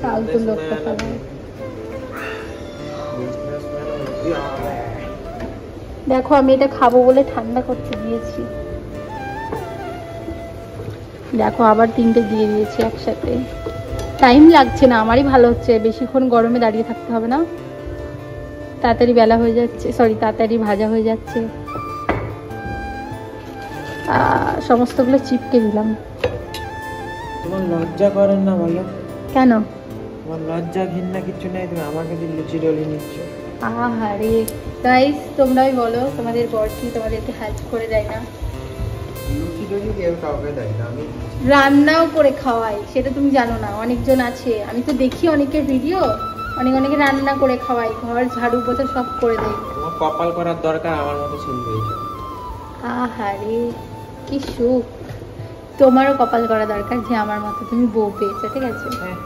ফালতু লোকটা ফেলা। দেখো আমি এটা খাবো বলে ঠান্ডা করতে দিয়েছি, দেখো আবার 3টে দিয়ে দিয়েছি একসাথে। টাইম লাগছে না, আমারই ভালো হচ্ছে, বেশিক্ষণ গরমে দাঁড়িয়ে থাকতে হবে না, তাড়াতাড়ি বেলা হয়ে যাচ্ছে, সরি তাড়াতাড়ি ভাজা হয়ে যাচ্ছে। সমস্তগুলো চিপকে দিলাম। তোমার লজ্জা করেন না বলো? কেন? তোমার লজ্জা ঘৃণা কিছু নেই, তুমি আমাকে দিয়ে লুচি ডলি নিচ্ছ। আহারে গাইস, তোমরাই বলো তোমাদের বর কি তোমাদেরকে হেল্প করে দেয় না? লুচি ডলি কেউ কাউকে দেয় না, আমি রান্নাও করে খাওয়াই, সেটা তুমি জানো না? অনেকজন আছে, আমি তো দেখি অনেকের ভিডিও, অনেকে রান্না করে খাওয়াই, ঘর ঝাড়ু পোছা সব করে দেয়। তোমার কপাল করার দরকার আমার মতো ছেলে হয়েছে। আহারে কি সুখ, তোমারও কপাল করা দরকার যে আমার মতো তুমি বউ পেয়েছো, ঠিক আছে? হ্যাঁ।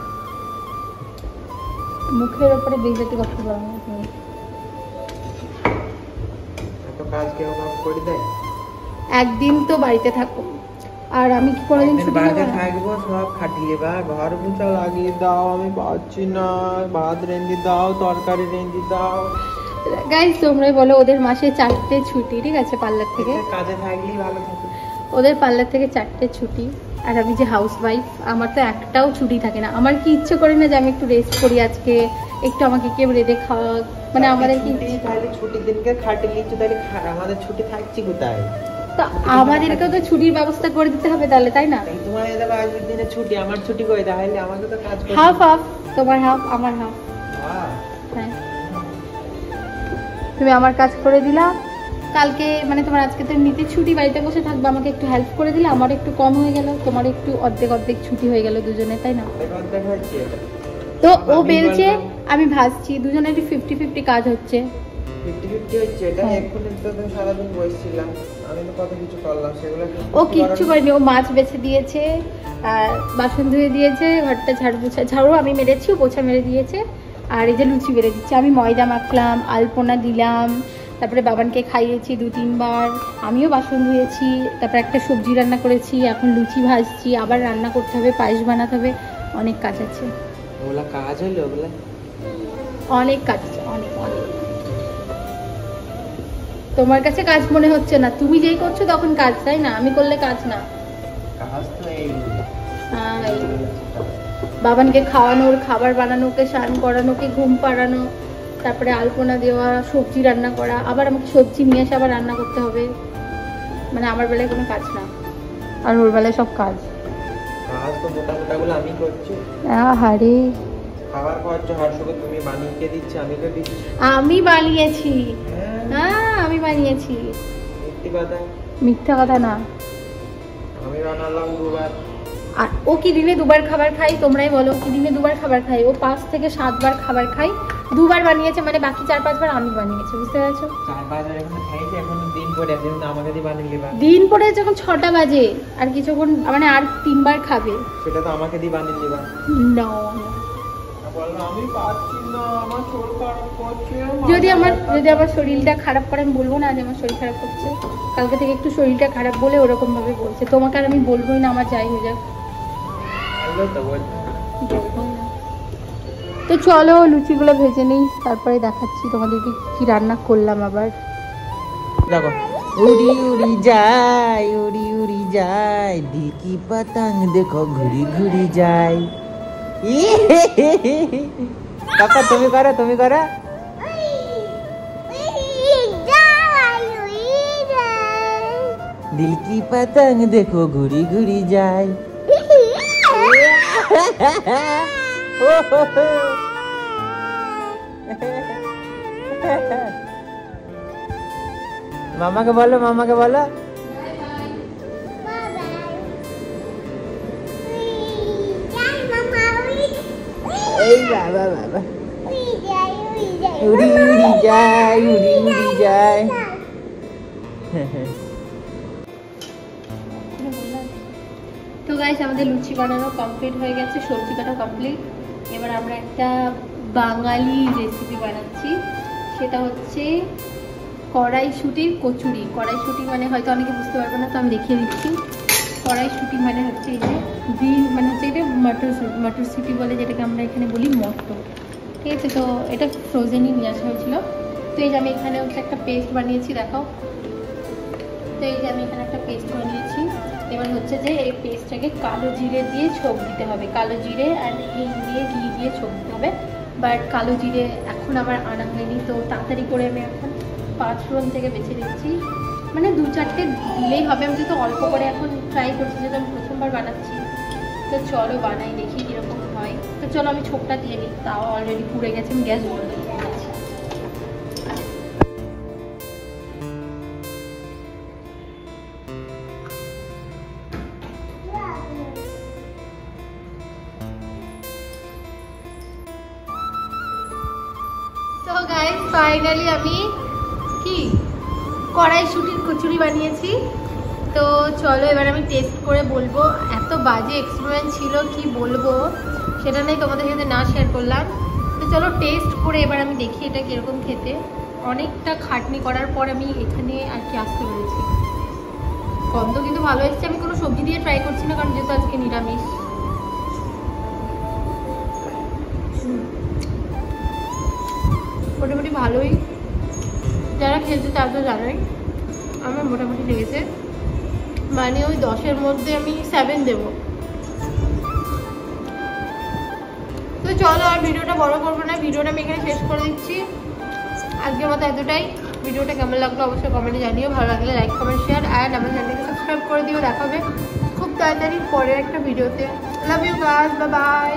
মুখের ওপরে বেইজ্জতি কথা বলো না তুমি। এত কাজ কেউ কাউ করে দেয়? একদিন তো বাড়িতে থাকো, আর আমি কি কোনোদিন একদিন ছুটি বাড়িতে নেবো না? থাকবো, সব খাটিয়ে বা ঘর মুছা লাগিয়ে দাও, আমি পাচ্ছি না, ভাত রেঁধে দাও, তরকারি রেঁধে দাও। গাইস তোমরাই বলো, ওদের মাসে 4টে ছুটি, ঠিক আছে? পার্লার থেকে কাজে থাকলেই ভালো থাকে। ওদের পার্লার থেকে 4টে ছুটি, আর আমি যে হাউস ওয়াইফ, আমার তো একটাও ছুটি থাকে না। আমার কি ইচ্ছে করে না যে আমি একটু রেস্ট করি আজকে, একটু আমাকে কেউ রেঁধে খাওয়া, মানে আমাদের কি তাহলে ছুটির দিনকে খাটিয়ে নিচ্ছ, তাহলে আমাদের ছুটি থাকছি কোথায়? তো আমাদেরকেও তো ছুটির ব্যবস্থা করে দিতে হবে তাহলে, তাই না? তোমার এবার আজকের দিনে ছুটি, আমার ছুটি করে, তাহলে আমাকে তো কাজ করতে হাফ হাফ, তোমার হাফ আমার হাফ। হ্যাঁ। হ্যাঁ, তুমি আমার কাজ করে দিলা, কালকে মানে তোমার আজকে তো এমনিতে ছুটি, বাড়িতে বসে থাকবে, আমাকে একটু হেল্প করে দিলে আমার একটু কম হয়ে গেল, তোমার একটু অর্ধেক অর্ধেক ছুটি হয়ে গেল দুজনে, তাই না? তো ও বেলছে, আমি ভাজছি, দুজনেরই 50-50 কাজ হচ্ছে। 50-50 হচ্ছে, এটা এখন তো তুমি সারাদিন বসছিলাম, আমি তো কত কিছু করলাম, সেগুলো ও কিচ্ছু করেনি, ও মাছ বেছে দিয়েছে, আর বাসন ধুয়ে দিয়েছে, ঘরটা ঝাড়ু আমি মেরেছি, ও পোছা মেরে দিয়েছে, আর এই যে লুচি বেড়ে দিচ্ছে, আমি ময়দা মাখলাম, আলপনা দিলাম, তারপরে বাবানকে খাইয়েছি 2-3 বার, আমিও বাসন ধুয়েছি, তারপরে একটা সবজি রান্না করেছি, এখন লুচি ভাজছি, আবার রান্না করতে হবে, পায়েস বানাতে হবে, অনেক কাজ আছে। ওগুলা কাজ হলো? ওগুলা অনেক কাজ আছে, অনেক অনেক। তোমার কাছে কাজ মনে হচ্ছে না, তুমি যেই করছো তখন কাজ, তাই না? আমি করলে কাজ না। কাজ তো এই বাবানকে খাওয়ানো, ওর খাবার বানানো, ওকে স্নান করানো, ওকে ঘুম পাড়ানো, তারপরে আলপনা দেওয়া, সবজি রান্না করা, আবার আমাকে সবজি নিয়ে এসে আবার রান্না করতে হবে, মানে আমার বেলায় কোনো কাজ না, আর ওর বেলায় সব কাজ। কাজ তো মোটামুটাগুলো আমি করছি। আহারে, খাবার খরচ হর্ষকে তুমি বানিয়ে কে দিচ্ছি? আমি তো দিচ্ছি। আমি বানিয়েছি, হ্যাঁ আমি বানিয়েছি। মিথ্যে কথা? মিথ্যা কথা না। আমি বানালাম 2বার। আর ও কি দিনে 2বার খাবার খাই? তোমরাই বলো, কি দিনে 2বার খাবার খাই? ও 5 থেকে 7 বার খাবার খাই, 2বার বানিয়েছে, মানে বাকি 4-5 বার আমি বানিয়েছি, বুঝতে পারছো? 4-5 বার এখন খাইছি, এখন দিন পরে আছে, আমাকে দিয়ে বানিয়ে দিবা। দিন পরে যখন 6টা বাজে, আর কিছুক্ষণ মানে আর 3বার খাবে, সেটা তো আমাকে দিয়ে বানিয়ে দিবা। না আমি পাচ্ছি না, আমার শরীর খারাপ করছে। যদি আমার শরীরটা খারাপ করে, আমি বলবো না যে আমার শরীর খারাপ করছে? কালকে থেকে একটু শরীরটা খারাপ বলে ওরকম ভাবে বলছে, তোমাকে আর আমি বলবোই না আমার যাই হয়ে যাক, বলবোই না। তো চলো লুচিগুলো ভেজে নিই, তারপরে দেখাচ্ছি তোমাদেরকে কি রান্না করলাম আবার। দেখো, উড়ি উড়ি যায়, উড়ি উড়ি যায়, দিল কি পতঙ্গ দেখো ঘুরি ঘুরি যায়। কাকা তুমি করো, তুমি করো। दिल की पतंग देखो घुरी घुरी जाए। मामा के बोलो, मामा के बोलो। बाबा बाबा उड़ी उड़ी जाए, उड़ी उड़ी जाए। তো গাইস আমাদের লুচি বানানো কমপ্লিট হয়ে গেছে, সবজি কাটা কমপ্লিট। এবার আমরা একটা বাঙালি রেসিপি বানাচ্ছি, সেটা হচ্ছে কড়াইশুঁটির কচুরি। কড়াইশুঁটি মানে হয়তো অনেকে বুঝতে পারবে না, তো আমি দেখিয়ে দিচ্ছি। কড়াইশুঁটি মানে হচ্ছে এই যে গ্রিন মানে হচ্ছে এটা মটরশুঁটি বলে, যেটাকে আমরা এখানে বলি মটর। ঠিক আছে, তো এটা ফ্রোজেনই নিয়ে আসা হয়েছিল। তো এই যে আমি এখানে হচ্ছে একটা পেস্ট বানিয়েছি, দেখাও। তো এই যে আমি এখানে একটা পেস্ট বানিয়েছি। এবার হচ্ছে যে এই পেস্টটাকে কালো জিরে দিয়ে ছোপ দিতে হবে, কালো জিরে অ্যান্ড হিং দিয়ে ঘি দিয়ে ছোপ দিতে হবে। বাট কালো জিরে এখন আমার আনা হয়নি, তো তাড়াতাড়ি করে আমি এখন 5 ফোড়ন থেকে বেছে নিচ্ছি। মানে 2-4টে দিলেই হবে, আমি যেহেতু অল্প করে এখন ট্রাই করছি, যেহেতু আমি প্রথমবার বানাচ্ছি। তো চলো বানাই, দেখি কীরকম হয়। তো চলো আমি ছোপটা দিয়ে নিই, তাও অলরেডি পুড়ে গেছে, আমি গ্যাস বন্ধ করে দিচ্ছি। তো গাইস ফাইনালি আমি কি কড়াইশুঁটির কচুরি বানিয়েছি। তো চলো এবার আমি টেস্ট করে বলবো। এত বাজে এক্সপেরিমেন্ট ছিল, কি বলবো সেটা নেই, তোমাদের সাথে না শেয়ার করলাম। তো চলো টেস্ট করে এবার আমি দেখি এটা কীরকম খেতে। অনেকটা খাটনি করার পর আমি এখানে আর কি আসতে পেরেছি। গন্ধ কিন্তু ভালো এসেছে। আমি কোনো সবজি দিয়ে ট্রাই করছি না, কারণ যেহেতু আজকে নিরামিষ। মোটামুটি ভালোই, যারা খেয়েছে তারা তো জানোই। আমার মোটামুটি লেগেছে, মানে ওই 10-এর মধ্যে আমি 7 দেবো। তো চলো আর ভিডিওটা বড় করবো না, ভিডিওটা আমি এখানে শেষ করে দিচ্ছি। আজকের মতো এতটাই। ভিডিওটা কেমন লাগলো অবশ্যই কমেন্টে জানিও। ভালো লাগলে লাইক কমেন্ট শেয়ার অ্যান্ড আমার চ্যানেলকে সাবস্ক্রাইব করে দিও। দেখা হবে খুব তাড়াতাড়ি পরের একটা ভিডিওতে। Love you guys, bye by.